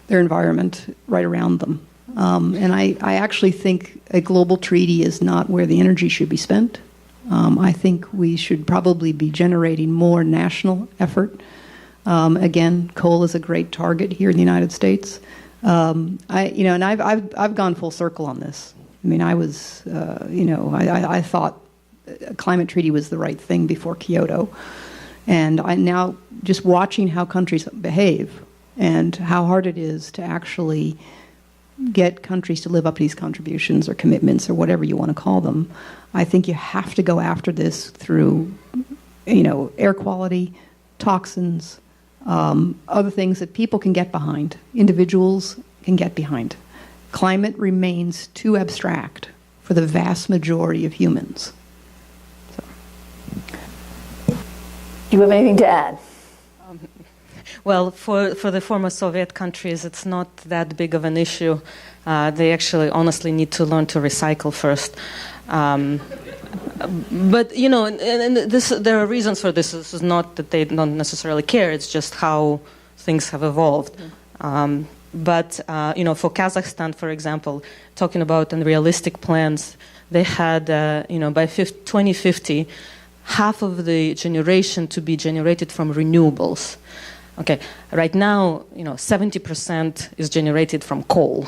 their environment right around them. And I actually think a global treaty is not where the energy should be spent. I think we should probably be generating more national effort. Again, coal is a great target here in the United States. And I've gone full circle on this. I mean, I thought a climate treaty was the right thing before Kyoto. And I'm now just watching how countries behave and how hard it is to actually get countries to live up to these contributions or commitments or whatever you want to call them. I think you have to go after this through, air quality, toxins, other things that people can get behind, individuals can get behind. Climate remains too abstract for the vast majority of humans. So. Do you have anything to add? Well, for the former Soviet countries, it's not that big of an issue. They actually honestly need to learn to recycle first. But, there are reasons for this. This is not that they don't necessarily care. It's just how things have evolved. But for Kazakhstan, for example, talking about unrealistic plans, they had, by 2050, half of the generation to be generated from renewables. Okay, right now, 70% is generated from coal,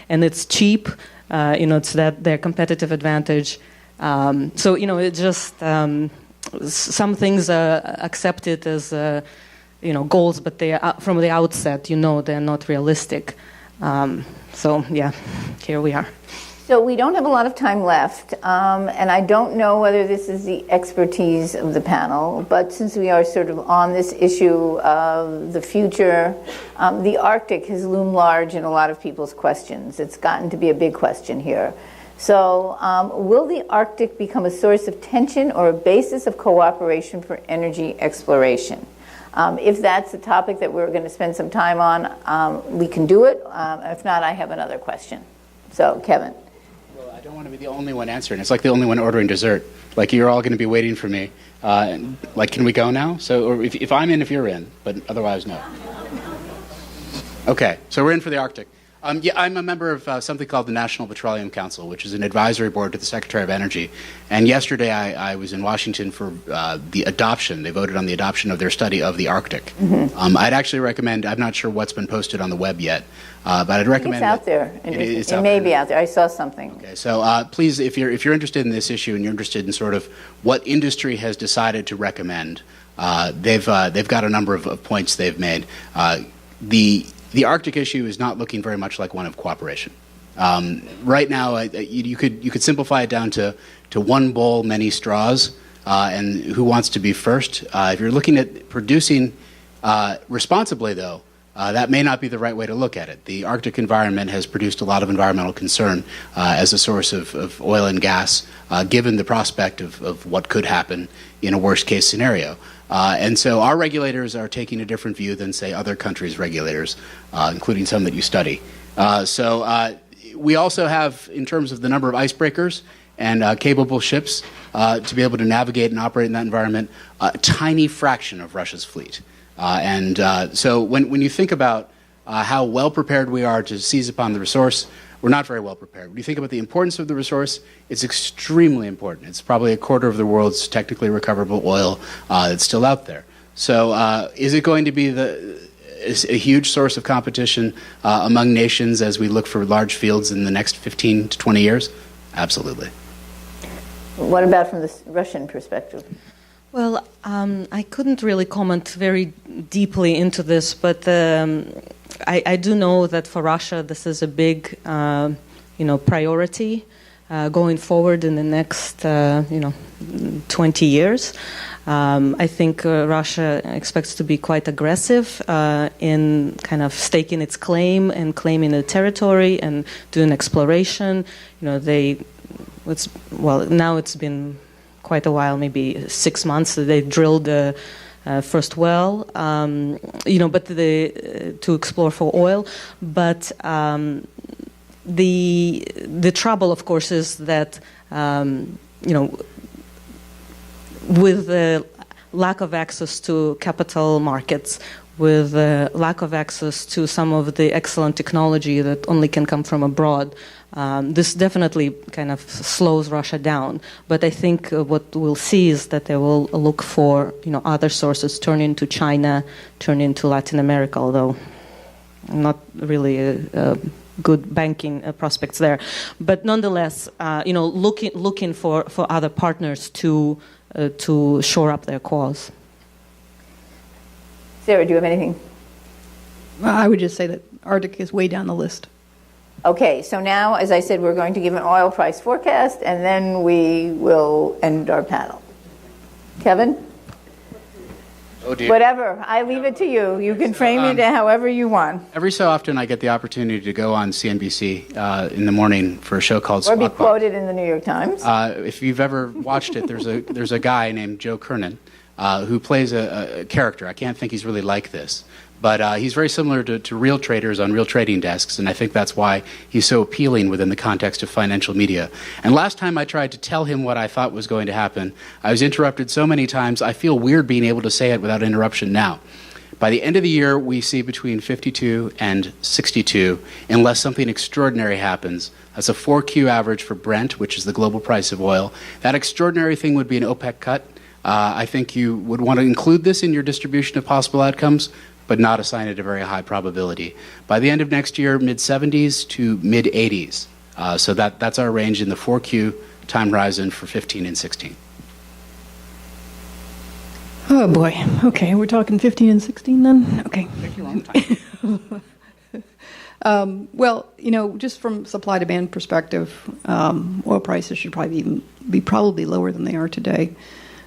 and it's cheap. It's their competitive advantage. It just some things are accepted as goals, but they are from the outset, they're not realistic. Here we are. So we don't have a lot of time left, and I don't know whether this is the expertise of the panel, but since we are sort of on this issue of the future, the Arctic has loomed large in a lot of people's questions. It's gotten to be a big question here. So will the Arctic become a source of tension or a basis of cooperation for energy exploration? If that's the topic that we're going to spend some time on, we can do it. If not, I have another question. So, Kevin. I don't want to be the only one answering. It's like the only one ordering dessert. Like you're all going to be waiting for me. Can we go now? So, or if I'm in, if you're in, but otherwise, no. Okay, so we're in for the Arctic. Yeah, I'm a member of something called the National Petroleum Council, which is an advisory board to the Secretary of Energy. And yesterday I was in Washington for the adoption. They voted on the adoption of their study of the Arctic. Mm-hmm. I'd actually recommend, I'm not sure what's been posted on the web yet, but I'd recommend it's out there. It may be out there. I saw something. Okay, so please, if you're interested in this issue and you're interested in sort of what industry has decided to recommend, they've got a number of points they've made. The Arctic issue is not looking very much like one of cooperation. Right now, you could simplify it down to one bowl, many straws, and who wants to be first. If you're looking at producing responsibly, though, that may not be the right way to look at it. The Arctic environment has produced a lot of environmental concern as a source of oil and gas, given the prospect of what could happen in a worst-case scenario. And so our regulators are taking a different view than, say, other countries' regulators, including some that you study. So we also have, in terms of the number of icebreakers and capable ships to be able to navigate and operate in that environment, a tiny fraction of Russia's fleet. So when you think about how well prepared we are to seize upon the resource, we're not very well prepared. When you think about the importance of the resource, it's extremely important. It's probably a quarter of the world's technically recoverable oil that's still out there. So is it going to be a huge source of competition among nations as we look for large fields in the next 15 to 20 years? Absolutely. What about from the Russian perspective? Well, I couldn't really comment very deeply into this, but I do know that for Russia this is a big, priority going forward in the next, 20 years. I think Russia expects to be quite aggressive in kind of staking its claim and claiming the territory and doing exploration. Now it's been quite a while, maybe 6 months. They drilled the first well, but to explore for oil. But the trouble, of course, is that with the lack of access to capital markets, with the lack of access to some of the excellent technology that only can come from abroad, this definitely kind of slows Russia down. But I think what we'll see is that they will look for other sources, turn into China, turn into Latin America, although not really good banking prospects there. But nonetheless, looking for other partners to shore up their cause. Sarah, do you have anything? I would just say that Arctic is way down the list. Okay, so now, as I said, we're going to give an oil price forecast, and then we will end our panel. Kevin? Oh dear. Whatever. I leave it to you. You can frame it however you want. Every so often I get the opportunity to go on CNBC in the morning for a show called Or be Squawk Box. quoted in the New York Times. If you've ever watched it, there's a guy named Joe Kernan who plays a character. I can't think he's really like this. But he's very similar to real traders on real trading desks, and I think that's why he's so appealing within the context of financial media. And last time I tried to tell him what I thought was going to happen, I was interrupted so many times, I feel weird being able to say it without interruption now. By the end of the year, we see between 52 and 62, unless something extraordinary happens. That's a 4Q average for Brent, which is the global price of oil. That extraordinary thing would be an OPEC cut. I think you would want to include this in your distribution of possible outcomes, but not assign it a very high probability. By the end of next year, mid-70s to mid-80s. So that's our range in the 4Q time horizon for 15 and 16. Oh boy. Okay, we're talking 15 and 16 then? Okay. Take you a long time. Well, just from supply-demand perspective, oil prices should probably be lower than they are today.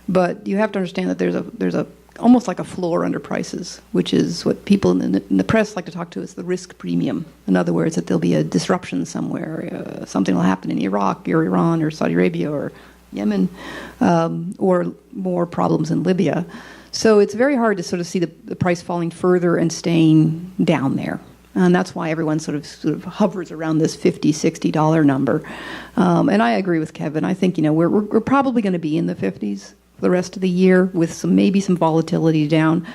But you have to understand that there's a almost like a floor under prices, which is what people in the press like to talk to as the risk premium. In other words, that there'll be a disruption somewhere, something will happen in Iraq or Iran or Saudi Arabia or Yemen, or more problems in Libya. So it's very hard to sort of see the price falling further and staying down there. And that's why everyone sort of hovers around this $50, $60 number. And I agree with Kevin. I think, we're probably going to be in the 50s for the rest of the year with maybe some volatility down.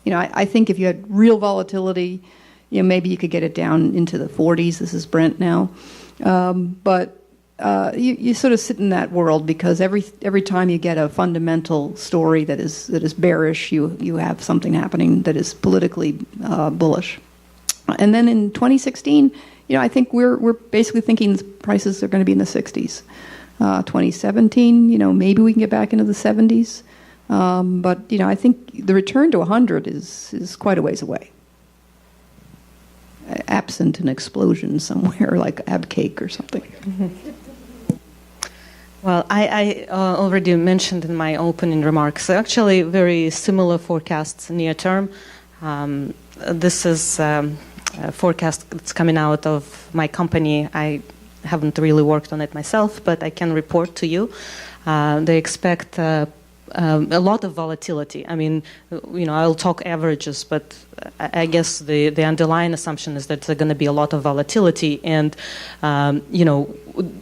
I think if you had real volatility, maybe you could get it down into the 40s. This is Brent now. But you sort of sit in that world because every time you get a fundamental story that is bearish, you have something happening that is politically bullish. And then in 2016, I think we're basically thinking prices are going to be in the 60s. 2017, maybe we can get back into the 70s. But I think the return to 100 is quite a ways away. Absent an explosion somewhere like Abcake or something. Mm-hmm. Well, I already mentioned in my opening remarks, actually very similar forecasts near term. This is a forecast that's coming out of my company. I haven't really worked on it myself, but I can report to you. They expect a lot of volatility. I mean, I'll talk averages, but I guess the underlying assumption is that there's going to be a lot of volatility. And,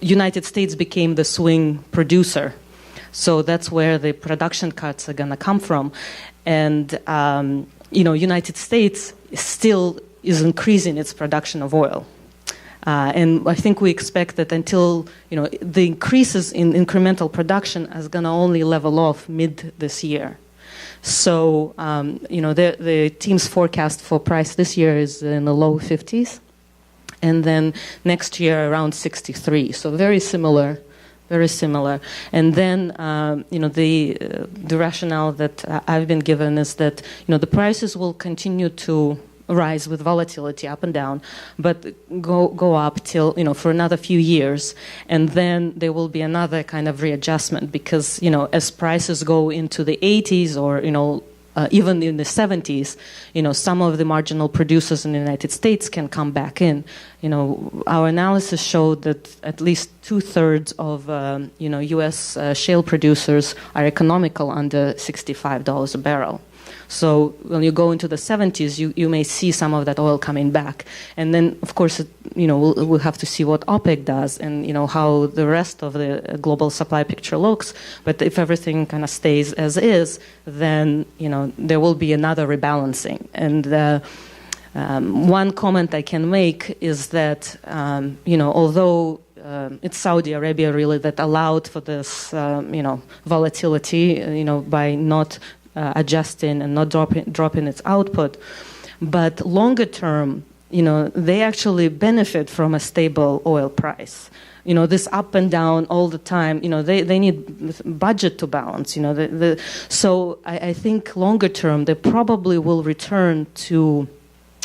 United States became the swing producer. So that's where the production cuts are going to come from. And, United States still is increasing its production of oil. And I think we expect that until, the increases in incremental production is going to only level off mid this year. So, the team's forecast for price this year is in the low 50s. And then next year around 63. So very similar. And then, the rationale that I've been given is that, the prices will continue to rise with volatility up and down, but go up till, for another few years. And then there will be another kind of readjustment because, as prices go into the 80s or, even in the 70s, some of the marginal producers in the United States can come back in. Our analysis showed that at least 2/3 of, U.S. Shale producers are economical under $65 a barrel. So when you go into the 70s, you may see some of that oil coming back. And then, of course, we'll have to see what OPEC does and, how the rest of the global supply picture looks. But if everything kind of stays as is, then, there will be another rebalancing. And one comment I can make is that, although it's Saudi Arabia really that allowed for this, volatility, by not adjusting and not dropping its output. But longer term, they actually benefit from a stable oil price. This up and down all the time, they need budget to balance, so I think longer term, they probably will return to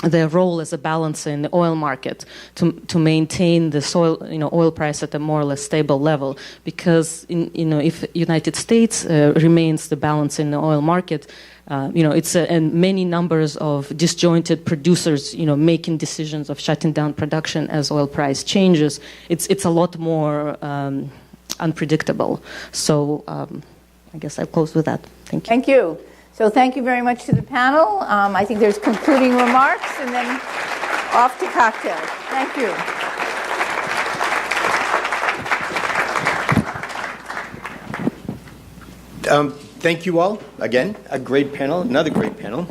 their role as a balancer in the oil market to maintain the oil price at a more or less stable level. Because if United States remains the balance in the oil market, it's and many numbers of disjointed producers, making decisions of shutting down production as oil price changes. It's a lot more unpredictable. So I guess I'll close with that. Thank you. Thank you. So thank you very much to the panel. I think there's concluding remarks and then off to cocktails. Thank you. Thank you all. Again, a great panel, another great panel.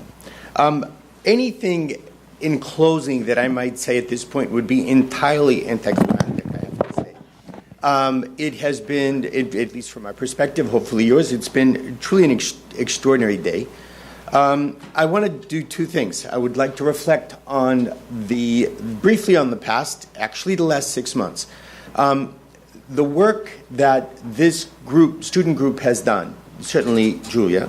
Anything in closing that I might say at this point would be entirely anticlimactic, I have to say. It has been, at least from my perspective, hopefully yours, it's been truly an extraordinary day. I want to do two things. I would like to reflect on briefly on the past, actually the last 6 months. The work that this student group has done, certainly Julia,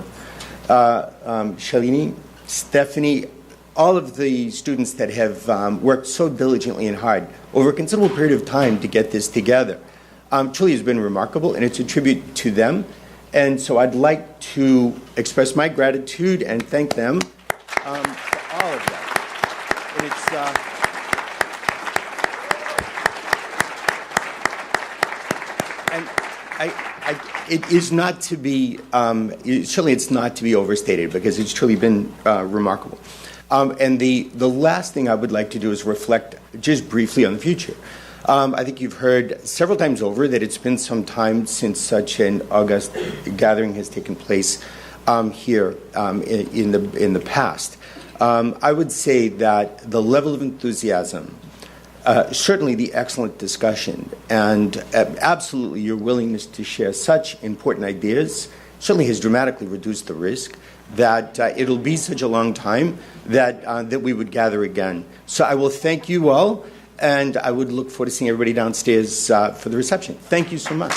Shalini, Stephanie, all of the students that have worked so diligently and hard over a considerable period of time to get this together, truly has been remarkable, and it's a tribute to them. And so I'd like to express my gratitude and thank them for all of that. And it is not to be, certainly it's not to be overstated because it's truly been remarkable. And the last thing I would like to do is reflect just briefly on the future. I think you've heard several times over that it's been some time since such an august gathering has taken place here in the past. I would say that the level of enthusiasm, certainly the excellent discussion, and absolutely your willingness to share such important ideas certainly has dramatically reduced the risk that it'll be such a long time that we would gather again. So I will thank you all, and I would look forward to seeing everybody downstairs for the reception. Thank you so much.